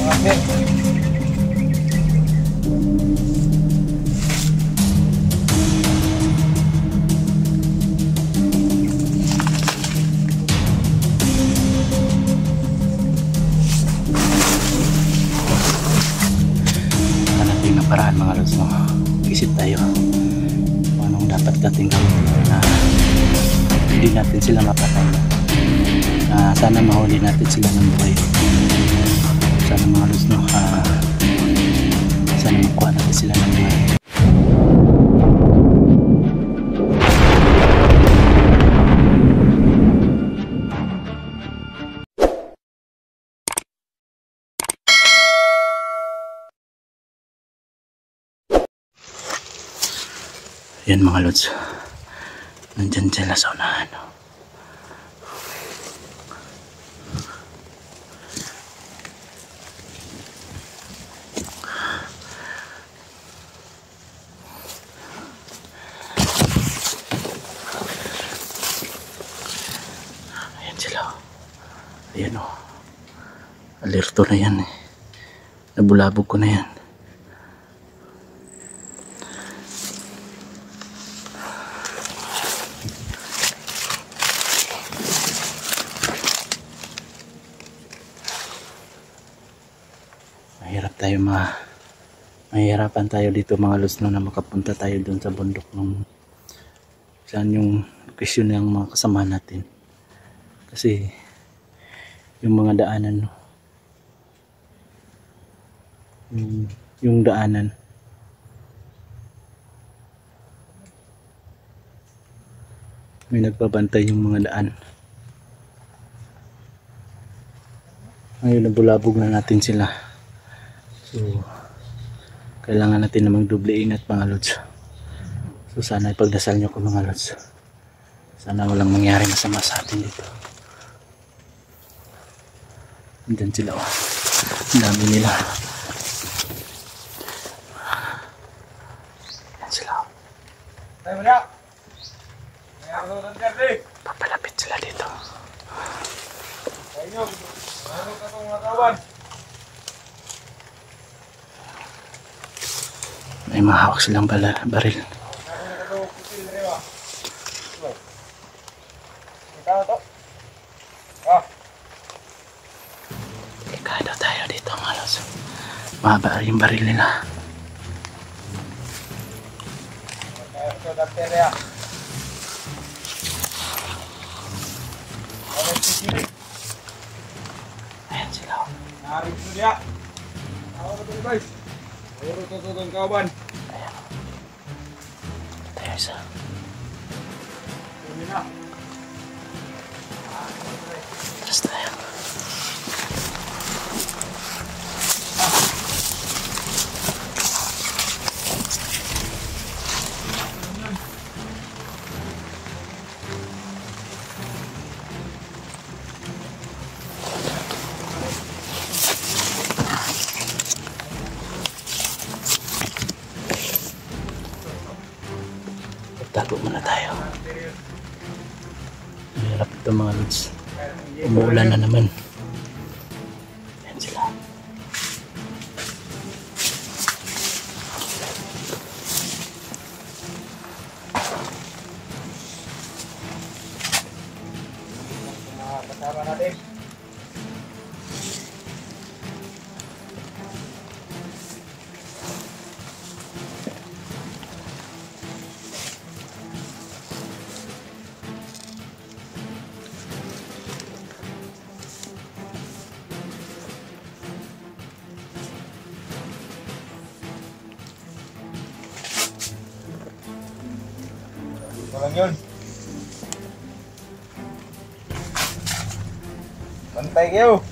Hanapin ng paraan mga lods, no? Isip tayo kung anong dapat natin gawin na hindi natin sila mapatay, na sana mahuli natin sila ng buhay. Sana mga lods, no? Sana makuha natin sila ng buhay. Yan mga lods, nandyan sila sa unahan. Ayan sila. Ayan o. Alerto na yan eh. Nabulabog ko na yan. Mahihirapan tayo dito mga lods, no, na makapunta tayo dun sa bundok ng saan yung location ng mga kasama natin, kasi yung mga daanan, no, yung daanan may nagbabantay yung mga daan. Ngayon nabulabog na natin sila, so kailangan natin na magdoble ingat mga lods. So sana ipagdasal nyo ko mga lods, sana walang mangyari masama sa atin dito. Andyan sila, oh. Ang dami nila. Andyan sila, oh. Papalapit sila dito. May mahawak silang baril. Delikado tayo dito mga lods. Mahaba yung baril nila. Ayan sila. Kawan. Ayan. Tayo isa. Terus tayo. Tago muna tayo. Mahirap ito mga lods. Umuulan na naman. Ayan sila. Kasama natin. Walang yun. Bantay kayo.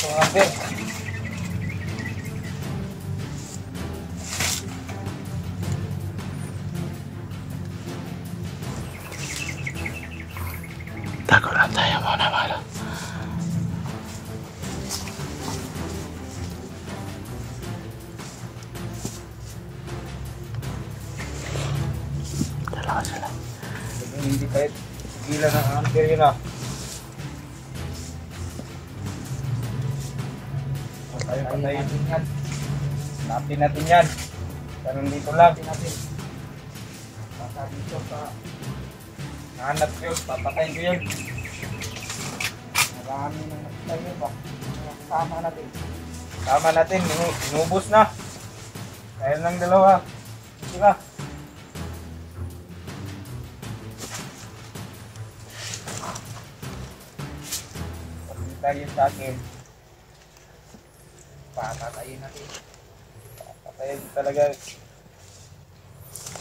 Pangapit. Tago lang tayo muna mga lods. Dalawa sila. Hindi tayo gilan ng hunter yun ah. Tayo patayin natin yan. Napin natin yan. Pero dito lang. Natin. Baka dito sa nahanap ko yun. Papatayin ko yun. Marami nang nakita yun ba? Kasama natin. Kasama natin. Inubos na. Dahil ng dalawa. Diba? Tayo sa akin. Papatayin natin. Papatayin talaga.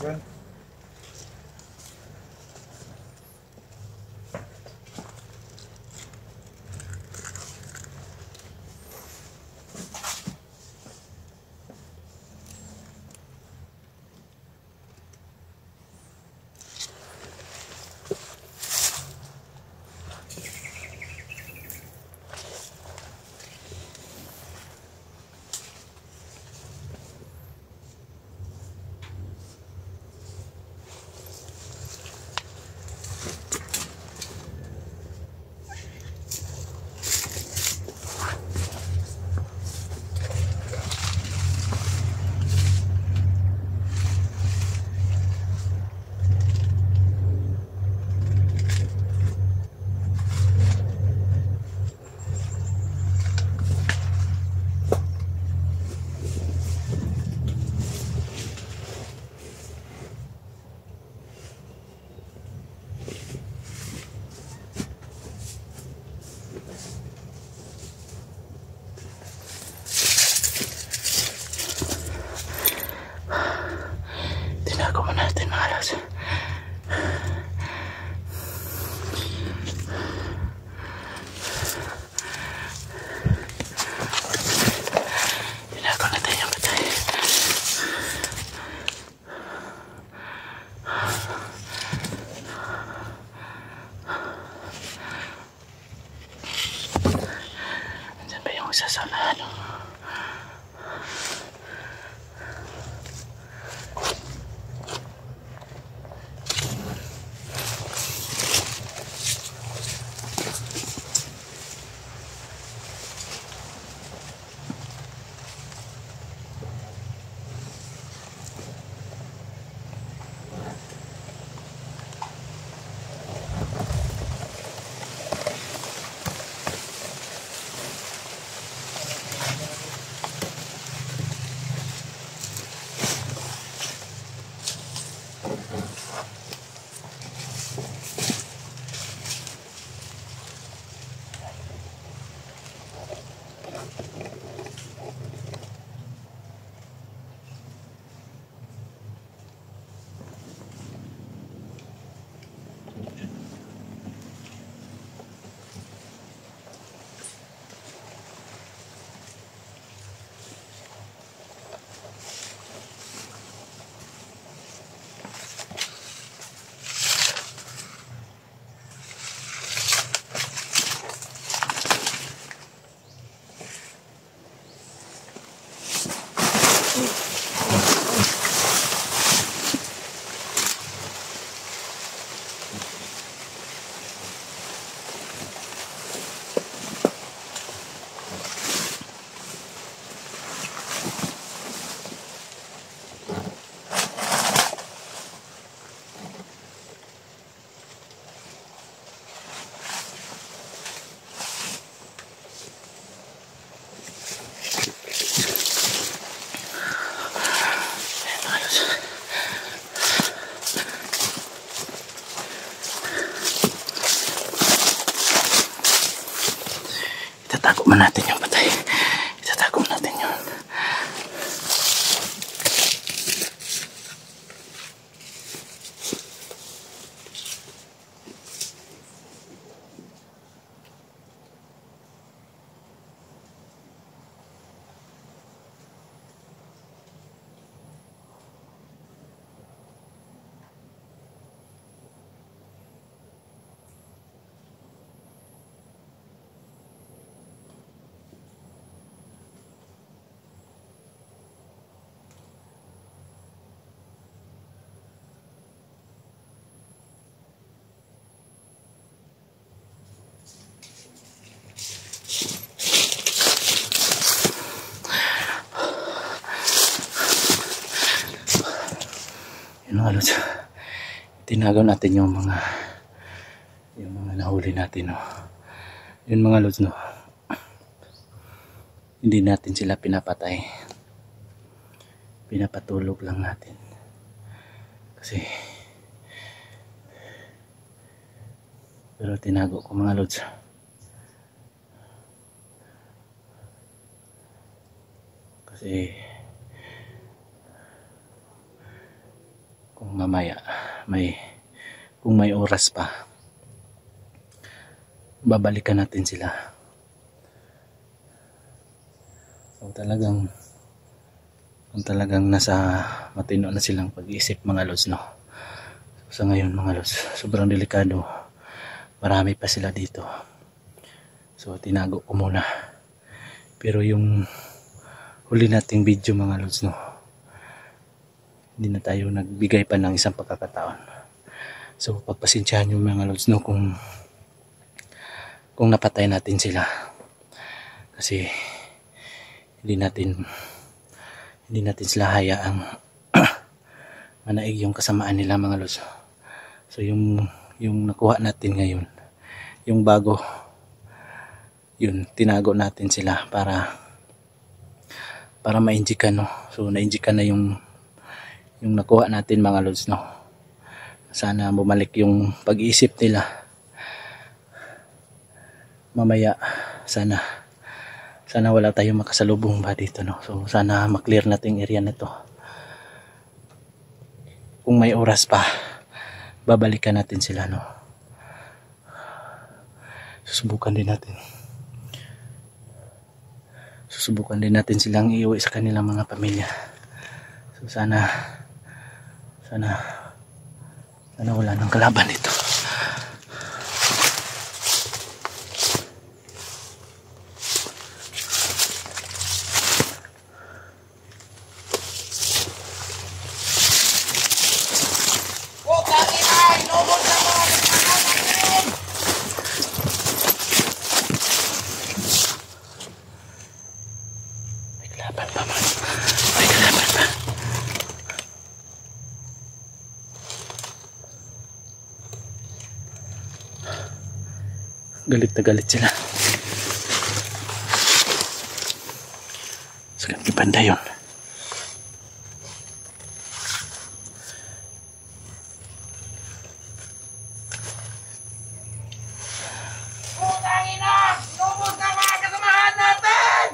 Yun. Tinago mo natin mga lods. Tinago natin yung patay. Andyan ba yung isa sa ano? Itatago man natin yung patay. Itatago natin yun. Ayan mga lods. Tinagaw natin yung mga nahuli natin, no. Yun mga lods, no. Hindi natin sila pinapatay. Pinapatulog lang natin. Kasi pero tinago ko mga lods. Kasi kung mamaya kung may oras pa, babalikan natin sila. So talagang nasa matino na silang pag-iisip mga lods, no. So, sa ngayon mga lods, sobrang delikado. Marami pa sila dito. So tinago ko muna. Pero yung huli nating video mga lods, no, hindi na tayo nagbigay pa ng isang pagkakataon. So pagpasensyahan nyo mga lods, no, kung napatay natin sila. Kasi hindi natin sila hayaang manaig yung kasamaan nila mga lods. So yung nakuha natin ngayon, yung bago, yun, tinago natin sila para ma-injikan, no. So na-injikan na yung nakuha natin mga lods, no. Sana bumalik yung pag-iisip nila. Mamaya sana wala tayong makasalubong ba dito, no. So sana maklear natin area nito. Kung may oras pa, babalikan natin sila, no. Susubukan din natin silang iuwi sa kanilang mga pamilya. So sana wala nang kalaban dito. Galit na galit sila. Sakit ni Panda yun. Putangin na! Inubos na mga kasamahan natin!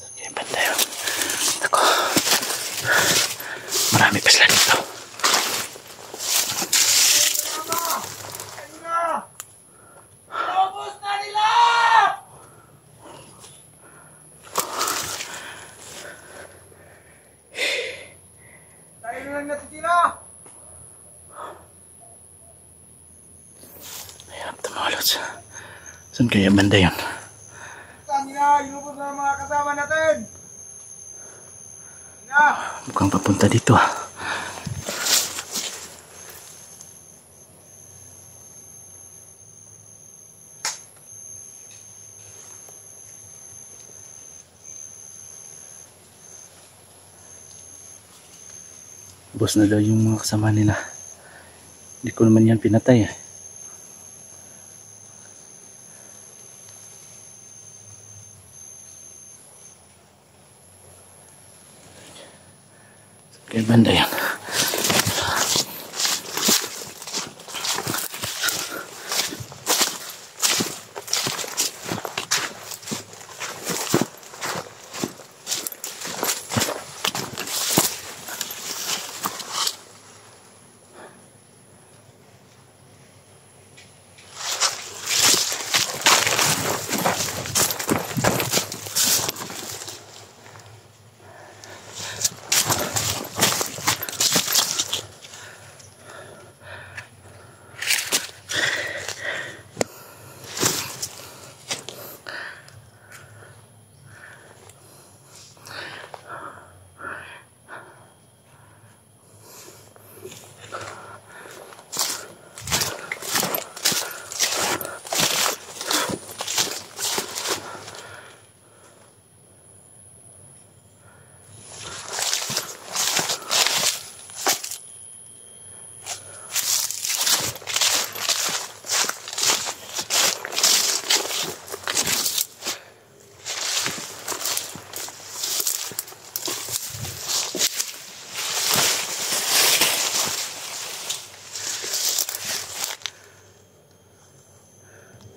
Sakit ni Panda yun. Ako. Marami pa sila dito. Inubos na nila! Tayo na lang natitira! Mahirap ito mga lods. Saan kaya banda yun? Putangin na! Inubos na mga kasama natin! Na! Mukhang papunta dito. Boss na daw yung mga kasama nila. Hindi ko naman yan pinatay, eh. Kaya banda yan.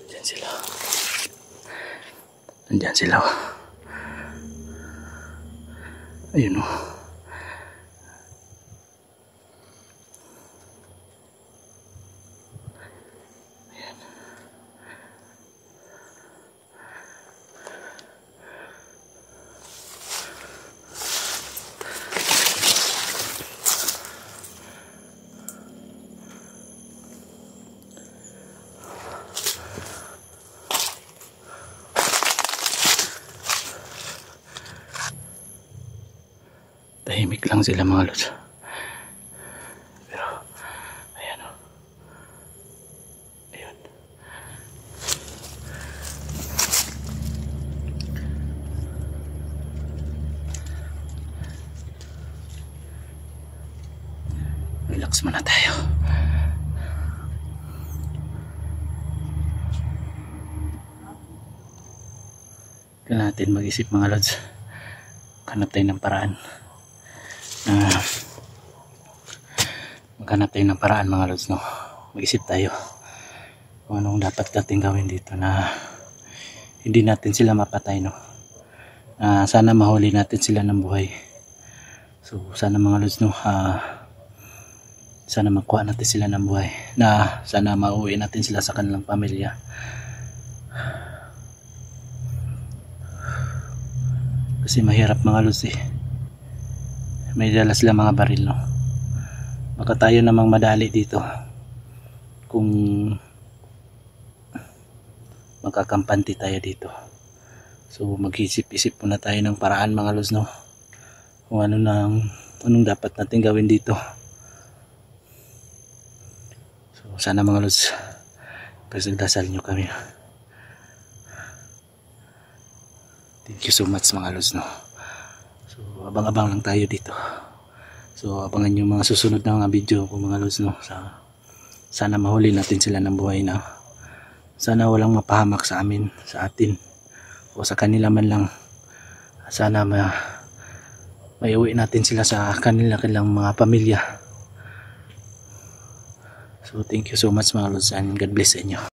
Nandiyan sila. Nandiyan sila. Ayun o. Tahimik lang sila mga lods. Pero, ayan o. Ayun. Relax muna tayo. Kailangan natin mag-isip mga lods. Hanap tayo ng paraan. Maghanap tayo ng paraan mga lods, no? Mag-isip tayo kung anong dapat natin gawin dito na hindi natin sila mapatay, no? Sana mahuli natin sila ng buhay. So sana mga lods, no, sana makuha natin sila ng buhay, na sana mauwi natin sila sa kanilang pamilya. Kasi mahirap mga lods eh. May dala sila mga baril, no? Baka tayo namang madali dito kung magkakampanti tayo dito. So mag-isip-isip muna tayo ng paraan mga lods, no? Kung anong dapat natin gawin dito. So sana mga lods, pagdasal nyo kami. Thank you so much mga lods, no? So abang-abang lang tayo dito. So abangan yung mga susunod na mga video ko mga lods, no? Sana mahuli natin sila ng buhay na. Sana walang mapahamak sa amin, sa atin, o sa kanila man lang. Sana maiuwi natin sila sa kanilang mga pamilya. So thank you so much mga lods, and God bless sa inyo.